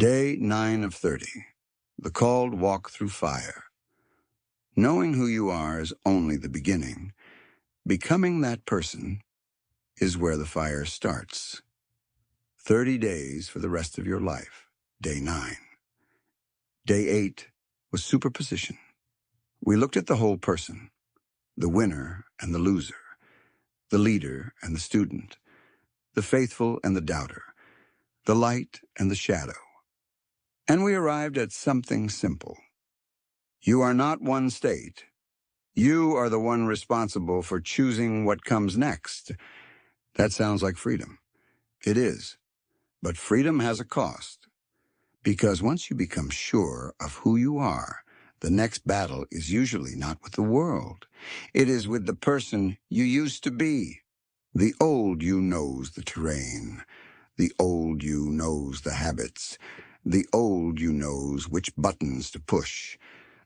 Day 9 of 30. The called walk through fire. Knowing who you are is only the beginning. Becoming that person is where the fire starts. 30 days for the rest of your life. Day 9. Day 8 was superposition. We looked at the whole person, the winner and the loser, the leader and the student, the faithful and the doubter, the light and the shadow. And we arrived at something simple. You are not one state. You are the one responsible for choosing what comes next. That sounds like freedom. It is. But freedom has a cost. Because once you become sure of who you are, the next battle is usually not with the world. It is with the person you used to be. The old you knows the terrain. The old you knows the habits. The old you knows which buttons to push.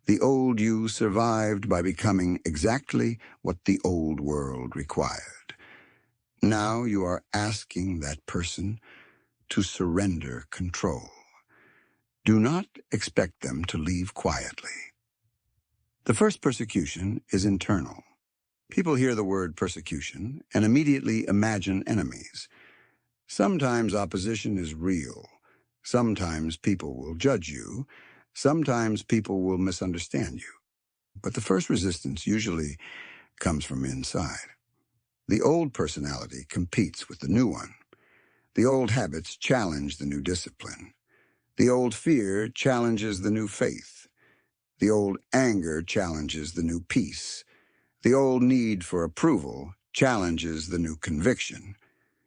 The old you survived by becoming exactly what the old world required. Now you are asking that person to surrender control. Do not expect them to leave quietly. The first persecution is internal. People hear the word persecution and immediately imagine enemies. Sometimes opposition is real. Sometimes people will judge you. Sometimes people will misunderstand you. But the first resistance usually comes from inside. The old personality competes with the new one. The old habits challenge the new discipline. The old fear challenges the new faith. The old anger challenges the new peace. The old need for approval challenges the new conviction.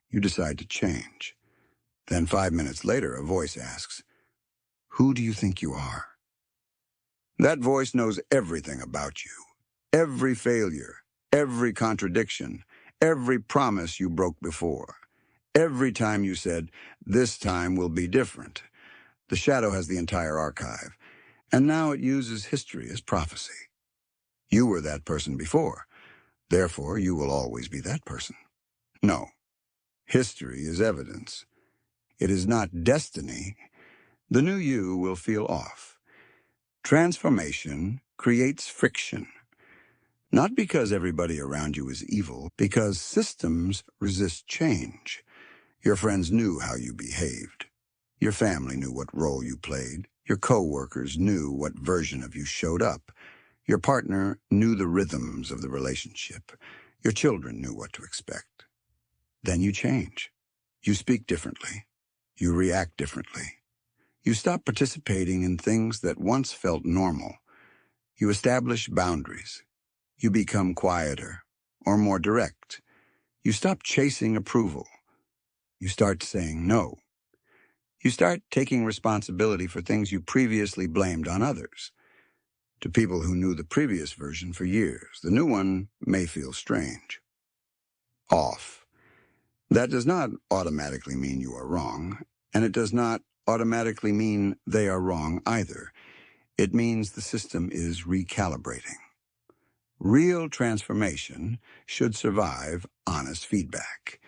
You decide to change. Then 5 minutes later, a voice asks, "Who do you think you are?" That voice knows everything about you. Every failure, every contradiction, every promise you broke before. Every time you said, "This time will be different." The shadow has the entire archive, and now it uses history as prophecy. You were that person before, therefore you will always be that person. No, history is evidence. It is not destiny. The new you will feel off. Transformation creates friction. Not because everybody around you is evil, because systems resist change. Your friends knew how you behaved. Your family knew what role you played. Your co-workers knew what version of you showed up. Your partner knew the rhythms of the relationship. Your children knew what to expect. Then you change. You speak differently. You react differently. You stop participating in things that once felt normal. You establish boundaries. You become quieter or more direct. You stop chasing approval. You start saying no. You start taking responsibility for things you previously blamed on others. To people who knew the previous version for years, the new one may feel strange. Off. That does not automatically mean you are wrong, and it does not automatically mean they are wrong either. It means the system is recalibrating. Real transformation should survive honest feedback.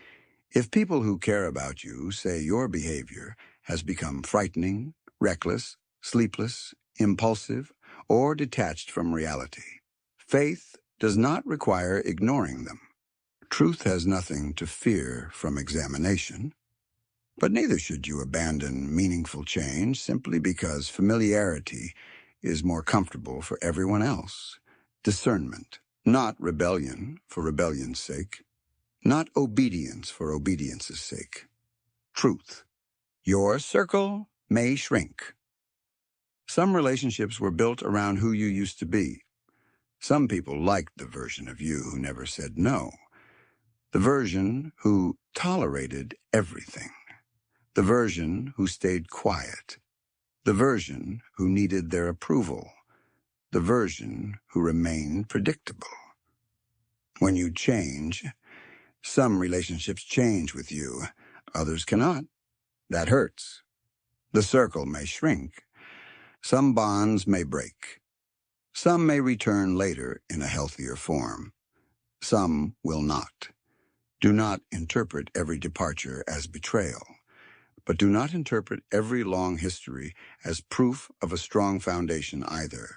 If people who care about you say your behavior has become frightening, reckless, sleepless, impulsive, or detached from reality, faith does not require ignoring them. Truth has nothing to fear from examination. But neither should you abandon meaningful change simply because familiarity is more comfortable for everyone else. Discernment, not rebellion for rebellion's sake, not obedience for obedience's sake. Truth. Your circle may shrink. Some relationships were built around who you used to be. Some people liked the version of you who never said no. The version who tolerated everything. The version who stayed quiet. The version who needed their approval. The version who remained predictable. When you change, some relationships change with you, others cannot. That hurts. The circle may shrink. Some bonds may break. Some may return later in a healthier form. Some will not. Do not interpret every departure as betrayal. But do not interpret every long history as proof of a strong foundation either.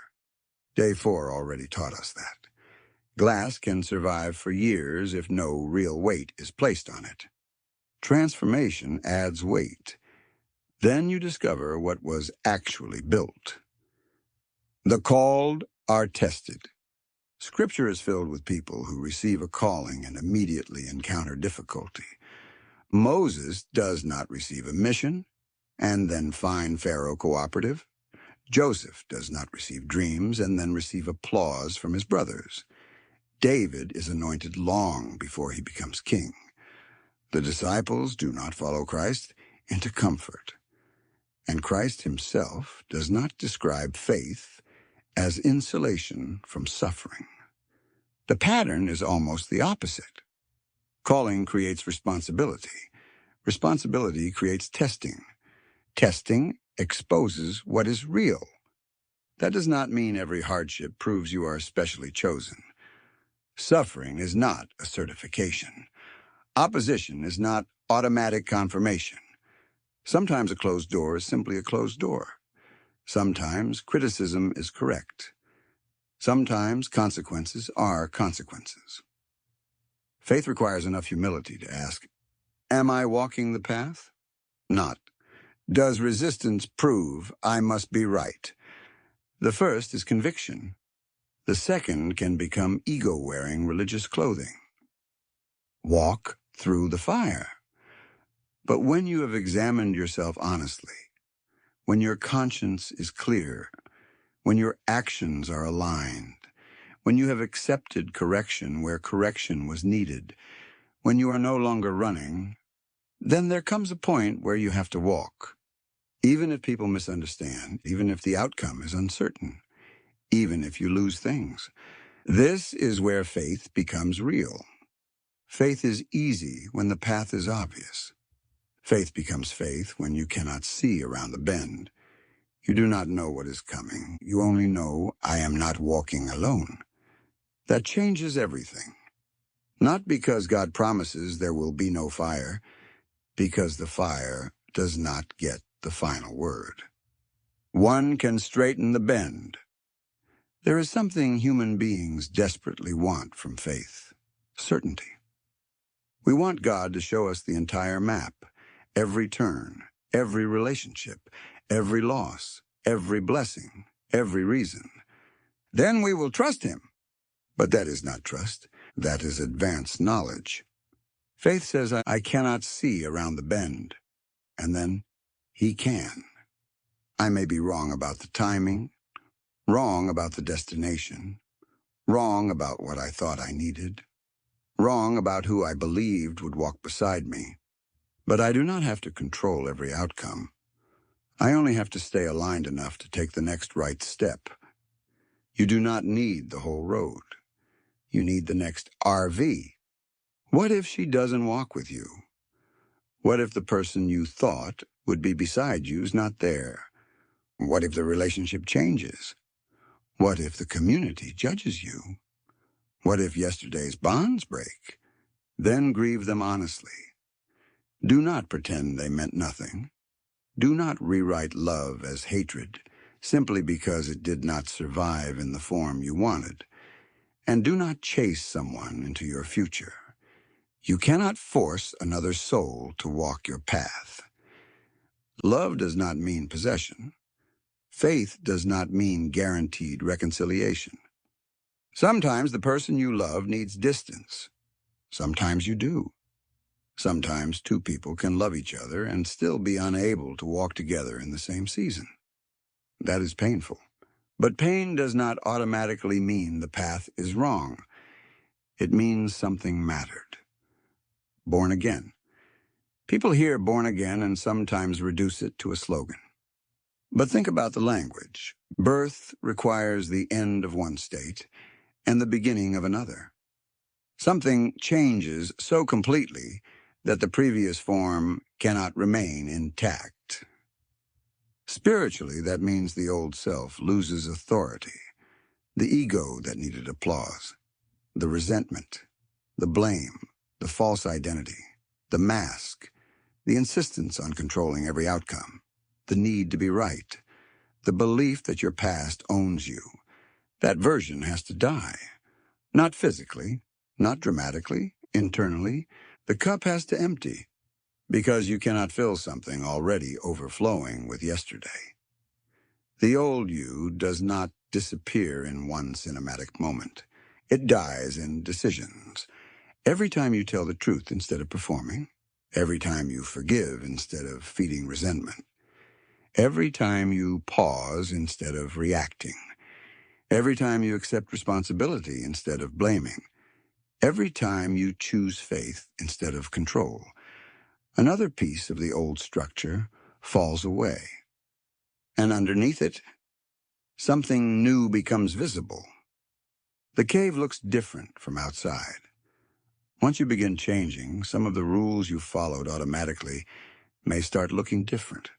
Day 4 already taught us that. Glass can survive for years if no real weight is placed on it. Transformation adds weight. Then you discover what was actually built. The called are tested. Scripture is filled with people who receive a calling and immediately encounter difficulty. Moses does not receive a mission and then find Pharaoh cooperative. Joseph does not receive dreams and then receive applause from his brothers. David is anointed long before he becomes king. The disciples do not follow Christ into comfort. And Christ himself does not describe faith as insulation from suffering. The pattern is almost the opposite. Calling creates responsibility. Responsibility creates testing. Testing exposes what is real. That does not mean every hardship proves you are specially chosen. Suffering is not a certification. Opposition is not automatic confirmation. Sometimes a closed door is simply a closed door. Sometimes criticism is correct. Sometimes consequences are consequences. Faith requires enough humility to ask, am I walking the path? Not, does resistance prove I must be right? The first is conviction. The second can become ego-wearing religious clothing. Walk through the fire. But when you have examined yourself honestly, when your conscience is clear, when your actions are aligned, when you have accepted correction where correction was needed, when you are no longer running, then there comes a point where you have to walk. Even if people misunderstand, even if the outcome is uncertain, even if you lose things. This is where faith becomes real. Faith is easy when the path is obvious. Faith becomes faith when you cannot see around the bend. You do not know what is coming. You only know, I am not walking alone. That changes everything. Not because God promises there will be no fire, because the fire does not get the final word. One can straighten the bend. There is something human beings desperately want from faith: certainty. We want God to show us the entire map, every turn, every relationship, every loss, every blessing, every reason. Then we will trust him. But that is not trust. That is advanced knowledge. Faith says, I cannot see around the bend. And then he can. I may be wrong about the timing, wrong about the destination, wrong about what I thought I needed, wrong about who I believed would walk beside me. But I do not have to control every outcome. I only have to stay aligned enough to take the next right step. You do not need the whole road. You need the next RV. What if she doesn't walk with you? What if the person you thought would be beside you is not there? What if the relationship changes? What if the community judges you? What if yesterday's bonds break? Then grieve them honestly. Do not pretend they meant nothing. Do not rewrite love as hatred simply because it did not survive in the form you wanted. And do not chase someone into your future. You cannot force another soul to walk your path. Love does not mean possession. Faith does not mean guaranteed reconciliation. Sometimes the person you love needs distance. Sometimes you do. Sometimes two people can love each other and still be unable to walk together in the same season. That is painful. But pain does not automatically mean the path is wrong. It means something mattered. Born again. People hear born again and sometimes reduce it to a slogan. But think about the language. Birth requires the end of one state and the beginning of another. Something changes so completely that the previous form cannot remain intact. Spiritually, that means the old self loses authority, the ego that needed applause, the resentment, the blame, the false identity, the mask, the insistence on controlling every outcome, the need to be right, the belief that your past owns you. That version has to die. Not physically, not dramatically, internally. The cup has to empty, because you cannot fill something already overflowing with yesterday. The old you does not disappear in one cinematic moment. It dies in decisions. Every time you tell the truth instead of performing, every time you forgive instead of feeding resentment, every time you pause instead of reacting, every time you accept responsibility instead of blaming, every time you choose faith instead of control, another piece of the old structure falls away. And underneath it, something new becomes visible. The cave looks different from outside. Once you begin changing, some of the rules you followed automatically may start looking different.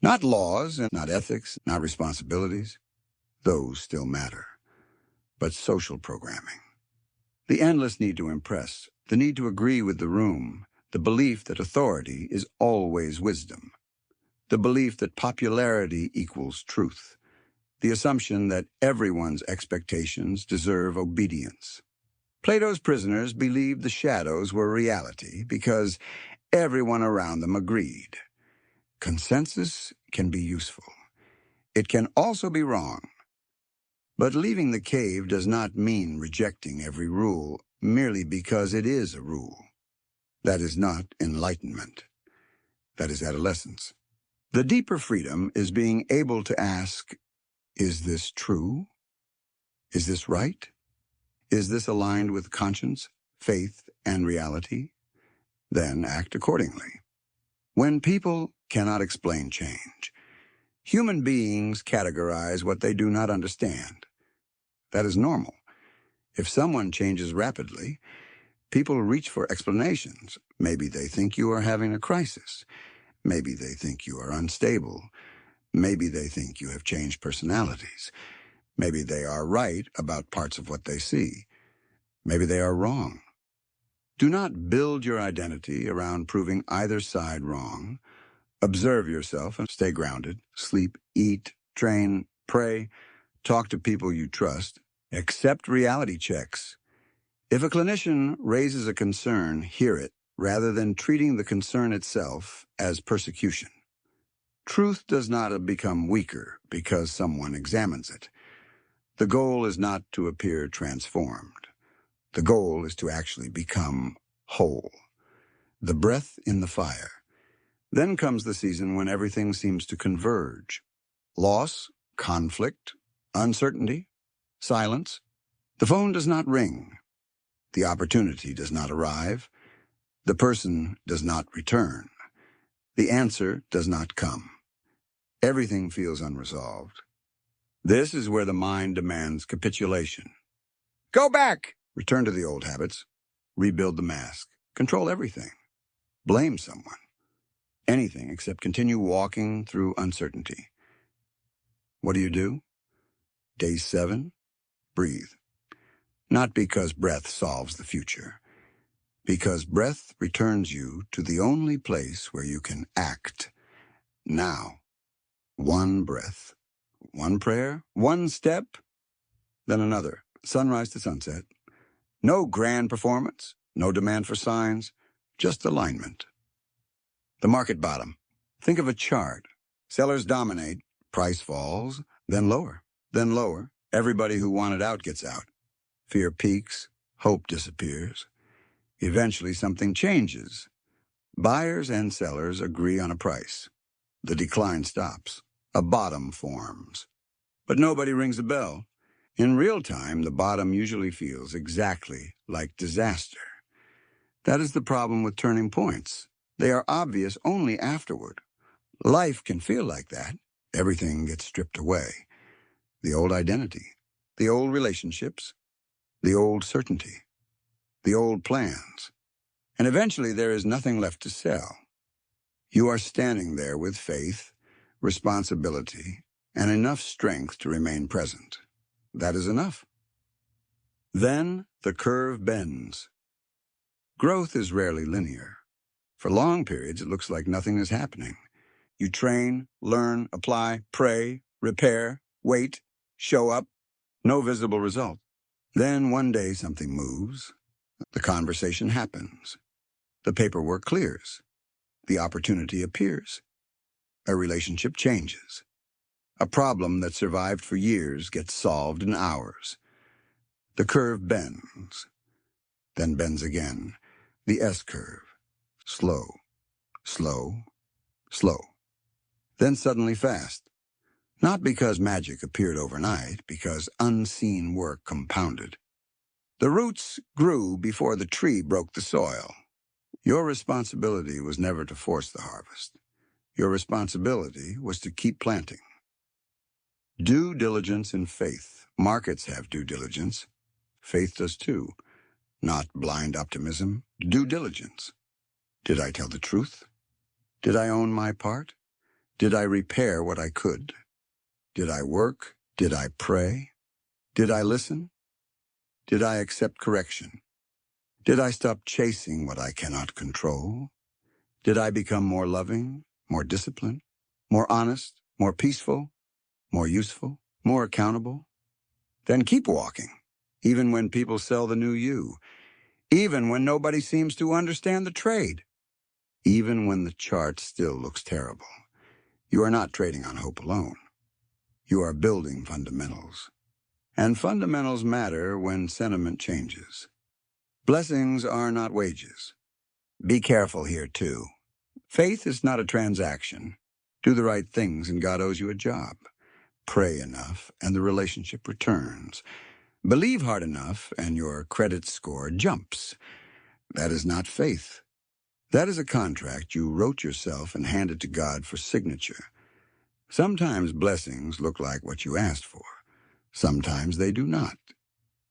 Not laws and not ethics, not responsibilities. Those still matter. But social programming. The endless need to impress, the need to agree with the room, the belief that authority is always wisdom, the belief that popularity equals truth, the assumption that everyone's expectations deserve obedience. Plato's prisoners believed the shadows were reality because everyone around them agreed. Consensus can be useful. It can also be wrong. But leaving the cave does not mean rejecting every rule merely because it is a rule. That is not enlightenment. That is adolescence. The deeper freedom is being able to ask, is this true? Is this right? Is this aligned with conscience, faith, and reality? Then act accordingly. When people cannot explain change, human beings categorize what they do not understand. That is normal. If someone changes rapidly, people reach for explanations. Maybe they think you are having a crisis. Maybe they think you are unstable. Maybe they think you have changed personalities. Maybe they are right about parts of what they see. Maybe they are wrong. Do not build your identity around proving either side wrong. Observe yourself and stay grounded. Sleep, eat, train, pray, talk to people you trust. Accept reality checks. If a clinician raises a concern, hear it, rather than treating the concern itself as persecution. Truth does not become weaker because someone examines it. The goal is not to appear transformed. The goal is to actually become whole. The breath in the fire. Then comes the season when everything seems to converge. Loss, conflict, uncertainty, silence. The phone does not ring. The opportunity does not arrive. The person does not return. The answer does not come. Everything feels unresolved. This is where the mind demands capitulation. Go back! Return to the old habits. Rebuild the mask. Control everything. Blame someone. Anything except continue walking through uncertainty. What do? Day 7, breathe. Not because breath solves the future. Because breath returns you to the only place where you can act. Now. One breath. One prayer. One step. Then another. Sunrise to sunset. No grand performance. No demand for signs. Just alignment. The market bottom. Think of a chart. Sellers dominate. Price falls. Then lower. Then lower. Everybody who wanted out gets out. Fear peaks. Hope disappears. Eventually something changes. Buyers and sellers agree on a price. The decline stops. A bottom forms. But nobody rings a bell. In real time, the bottom usually feels exactly like disaster. That is the problem with turning points. They are obvious only afterward. Life can feel like that. Everything gets stripped away. The old identity, the old relationships, the old certainty, the old plans. And eventually there is nothing left to sell. You are standing there with faith, responsibility, and enough strength to remain present. That is enough. Then the curve bends. Growth is rarely linear. For long periods, it looks like nothing is happening. You train, learn, apply, pray, repair, wait, show up, no visible result. Then one day something moves, the conversation happens, the paperwork clears, the opportunity appears, a relationship changes. A problem that survived for years gets solved in hours. The curve bends, then bends again. The S-curve. Slow, slow, slow. Then suddenly fast. Not because magic appeared overnight, because unseen work compounded. The roots grew before the tree broke the soil. Your responsibility was never to force the harvest. Your responsibility was to keep planting. Due diligence in faith. Markets have due diligence. Faith does too. Not blind optimism. Due diligence. Did I tell the truth? Did I own my part? Did I repair what I could? Did I work? Did I pray? Did I listen? Did I accept correction? Did I stop chasing what I cannot control? Did I become more loving, more disciplined, more honest, more peaceful, more useful, more accountable? Then keep walking, even when people sell the new you, even when nobody seems to understand the trade, even when the chart still looks terrible. You are not trading on hope alone. You are building fundamentals. And fundamentals matter when sentiment changes. Blessings are not wages. Be careful here, too. Faith is not a transaction. Do the right things and God owes you a job. Pray enough and the relationship returns. Believe hard enough and your credit score jumps. That is not faith. That is a contract you wrote yourself and handed to God for signature. Sometimes blessings look like what you asked for. Sometimes they do not.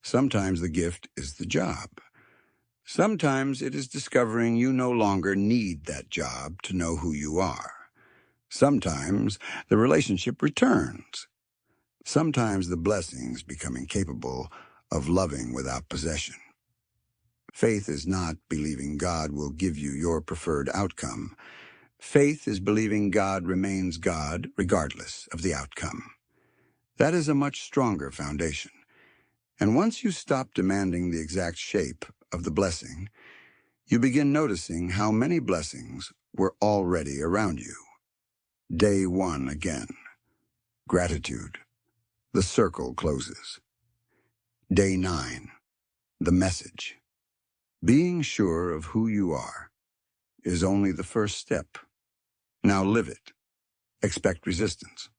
Sometimes the gift is the job. Sometimes it is discovering you no longer need that job to know who you are. Sometimes the relationship returns. Sometimes the blessings becoming capable of loving without possession. Faith is not believing God will give you your preferred outcome. Faith is believing God remains God regardless of the outcome. That is a much stronger foundation. And once you stop demanding the exact shape of the blessing, you begin noticing how many blessings were already around you. Day 1 again. Gratitude. The circle closes. Day 9. The message. Being sure of who you are is only the first step. Now live it. Expect resistance.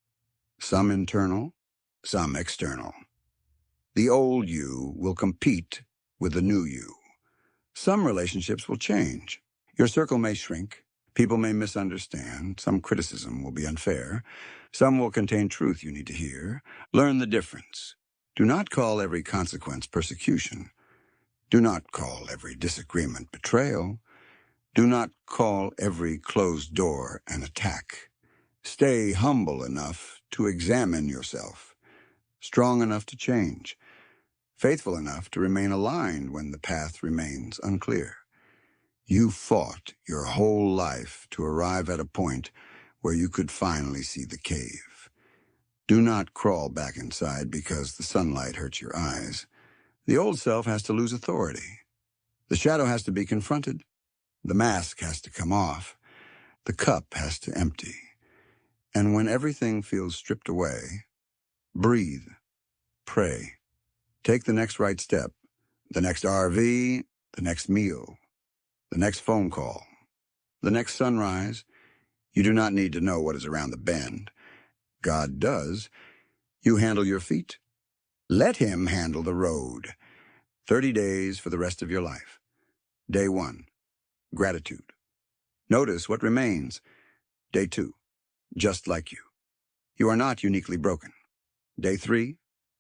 Some internal, some external. The old you will compete with the new you. Some relationships will change. Your circle may shrink. People may misunderstand. Some criticism will be unfair. Some will contain truth you need to hear. Learn the difference. Do not call every consequence persecution. Do not call every disagreement betrayal. Do not call every closed door an attack. Stay humble enough to examine yourself, strong enough to change, faithful enough to remain aligned when the path remains unclear. You fought your whole life to arrive at a point where you could finally see the cave. Do not crawl back inside because the sunlight hurts your eyes. The old self has to lose authority. The shadow has to be confronted. The mask has to come off. The cup has to empty. And when everything feels stripped away, breathe, pray. Take the next right step, the next RV, the next meal, the next phone call, the next sunrise. You do not need to know what is around the bend. God does. You handle your feet. Let him handle the road. 30 days for the rest of your life. Day 1, gratitude. Notice what remains. Day 2, just like you. You are not uniquely broken. Day 3,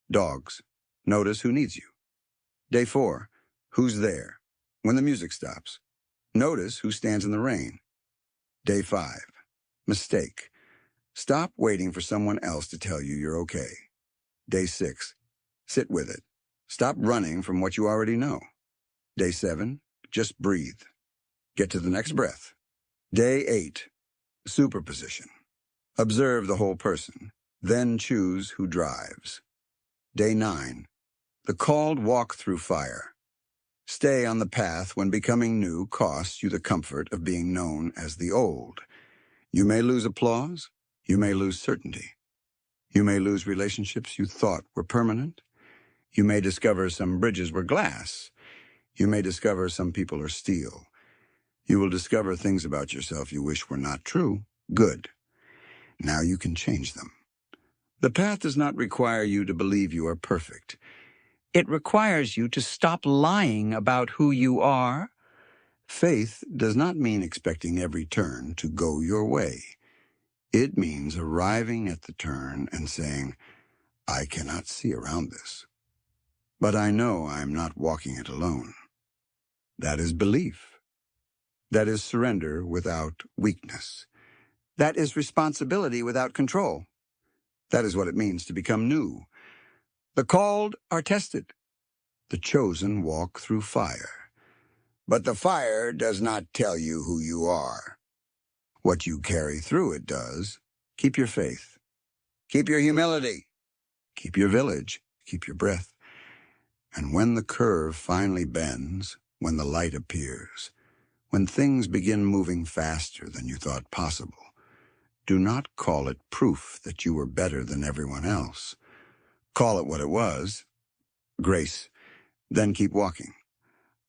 dogs. Notice who needs you. Day 4, who's there when the music stops. Notice who stands in the rain. Day 5, mistake. Stop waiting for someone else to tell you you're okay. Day 6, sit with it. Stop running from what you already know. Day 7, just breathe. Get to the next breath. Day 8. Superposition. Observe the whole person, then choose who drives. Day 9. The called walk through fire. Stay on the path when becoming new costs you the comfort of being known as the old. You may lose applause. You may lose certainty. You may lose relationships you thought were permanent. You may discover some bridges were glass. You may discover some people are steel. You will discover things about yourself you wish were not true. Good. Now you can change them. The path does not require you to believe you are perfect. It requires you to stop lying about who you are. Faith does not mean expecting every turn to go your way. It means arriving at the turn and saying, I cannot see around this, but I know I am not walking it alone. That is belief. That is surrender without weakness. That is responsibility without control. That is what it means to become new. The called are tested. The chosen walk through fire. But the fire does not tell you who you are. What you carry through it does. Keep your faith. Keep your humility. Keep your village. Keep your breath. And when the curve finally bends, when the light appears, when things begin moving faster than you thought possible, do not call it proof that you were better than everyone else. Call it what it was, grace. Then keep walking.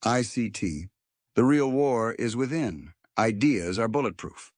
ICT, the real war is within. Ideas are bulletproof.